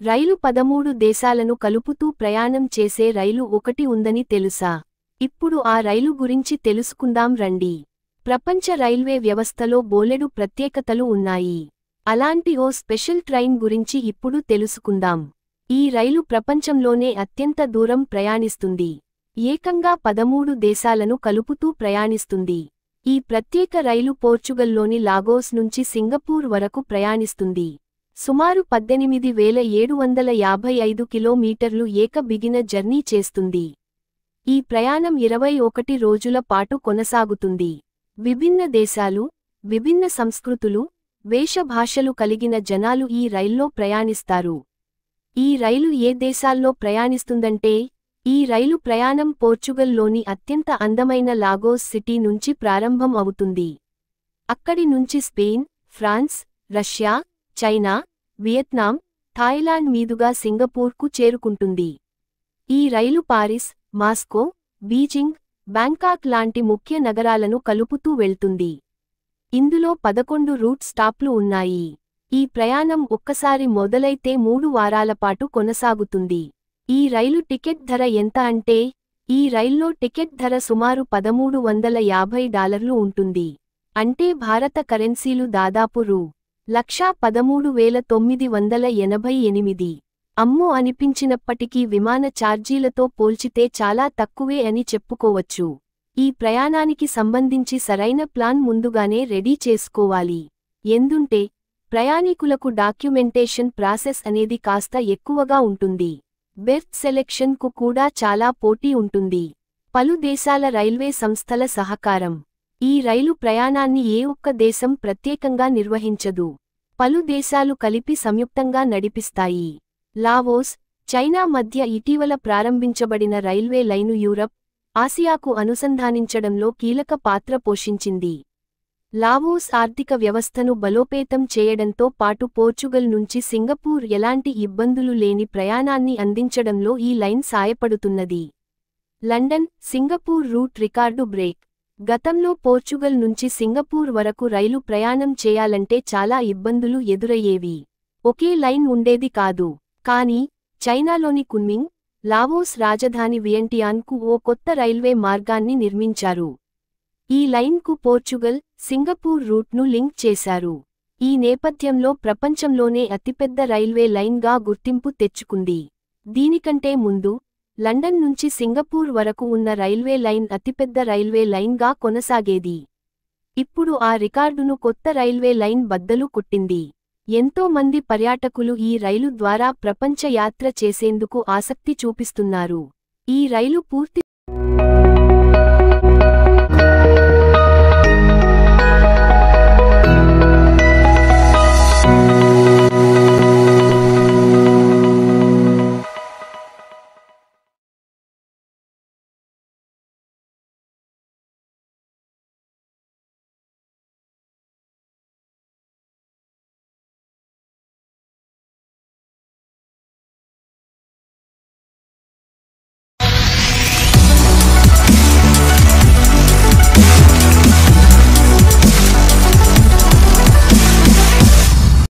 రైలు 13 దేశాలను కలుపుతూ ప్రయాణం చేసే రైలు ఒకటి ఉందని తెలుసా? ఇప్పుడు ఆ రైలు గురించి తెలుసుకుందాం రండి. ప్రపంచ రైల్వే వ్యవస్థలో బోలెడు ప్రత్యేకతలు ఉన్నాయి. అలాంటి ఓ స్పెషల్ ట్రైన్ గురించి ఇప్పుడు తెలుసుకుందాం. ఈ రైలు ప్రపంచంలోనే అత్యంత దూరం ప్రయాణిస్తుంది. ఏకంగా 13 దేశాలను కలుపుతూ ప్రయాణిస్తుంది. ఈ ప్రత్యేక రైలు పోర్చుగల్లోని లాగోస్ నుంచి సింగపూర్ వరకు ప్రయాణిస్తుంది. సుమారు 18,755 కిలోమీటర్లు బిగిన జర్నీ చేస్తుంది. ఈ ప్రయాణం 21 రోజుల పాటు కొనసాగుతుంది. విభిన్న దేశాలు, విభిన్న సంస్కృతులు, వేషభాషలు కలిగిన జనాలు ఈ రైల్లో ప్రయాణిస్తారు. ఈ రైలు ఏ దేశాల్లో ప్రయాణిస్తుందంటే, ఈ రైలు ప్రయాణం పోర్చుగల్లోని అత్యంత అందమైన లాగోస్ సిటీ నుంచి ప్రారంభం అవుతుంది. అక్కడి నుంచి Spain, France, Russia, China, Vietnam, Thailand మీదుగా సింగపూర్కు చేరుకుంటుంది. ఈ రైలు పారిస్, మాస్కో, బీజింగ్, బ్యాంకాక్ లాంటి ముఖ్య నగరాలను కలుపుతూ వెళ్తుంది. ఇందులో 11 రూట్ స్టాప్లు ఉన్నాయి. ఈ ప్రయాణం ఒక్కసారి మొదలైతే 3 వారాల పాటు కొనసాగుతుంది. ఈ రైలు టికెట్ ధర ఎంత అంటే, ఈ రైల్లో టికెట్ ధర సుమారు $1,350 ఉంటుంది. అంటే భారత కరెన్సీలు దాదాపు రూ.113,988. అమ్మో అనిపించినప్పటికీ విమాన ఛార్జీలతో పోల్చితే చాలా తక్కువే అని చెప్పుకోవచ్చు. ఈ ప్రయాణానికి సంబంధించి సరైన ప్లాన్ ముందుగానే రెడీ చేసుకోవాలి. ఎందుంటే, ప్రయాణికులకు డాక్యుమెంటేషన్ ప్రాసెస్ అనేది కాస్త ఎక్కువగా ఉంటుంది. బెర్త్ సెలెక్షన్ కు కూడా చాలా పోటీ ఉంటుంది. పలు దేశాల రైల్వే సంస్థల సహకారం. ఈ రైలు ప్రయాణాన్ని ఏ ఒక్క దేశం ప్రత్యేకంగా నిర్వహించదు. పలు దేశాలు కలిపి సంయుక్తంగా నడిపిస్తాయి. లావోస్, చైనా మధ్య ఇటీవల ప్రారంభించబడిన రైల్వే లైను యూరప్, ఆసియాకు అనుసంధానించడంలో కీలక పాత్ర పోషించింది. లావోస్ ఆర్థిక వ్యవస్థను బలోపేతం చేయడంతో పాటు పోర్చుగల్ నుంచి సింగపూర్ ఎలాంటి ఇబ్బందులు లేని ప్రయాణాన్ని అందించడంలో ఈ లైన్ సాయపడుతున్నది. London, Singapore route record break. గతంలో పోర్చుగల్ నుంచి సింగపూర్ వరకు రైలు ప్రయాణం చేయాలంటే చాలా ఇబ్బందులు ఎదురయ్యేవి. ఒకే లైన్ ఉండేది కాదు. కానీ, చైనాలోని కున్మింగ్, లావోస్ రాజధాని వియంటియాన్కు ఓ కొత్త రైల్వే మార్గాన్ని నిర్మించారు. ఈ లైన్కు పోర్చుగల్, సింగపూర్ రూట్ను లింక్ చేశారు. ఈ నేపథ్యంలో ప్రపంచంలోనే అతిపెద్ద రైల్వే లైన్గా గుర్తింపు తెచ్చుకుంది. దీనికంటే ముందు, లండన్ నుంచి సింగపూర్ వరకు ఉన్న రైల్వే లైన్ అతిపెద్ద రైల్వే లైన్గా కొనసాగేది. ఇప్పుడు ఆ రికార్డును కొత్త రైల్వే లైన్ బద్దలు కొట్టింది. ఎంతో మంది పర్యాటకులు ఈ రైలు ద్వారా ప్రపంచ యాత్ర చేసేందుకు ఆసక్తి చూపిస్తున్నారు. ఈ రైలు పూర్తి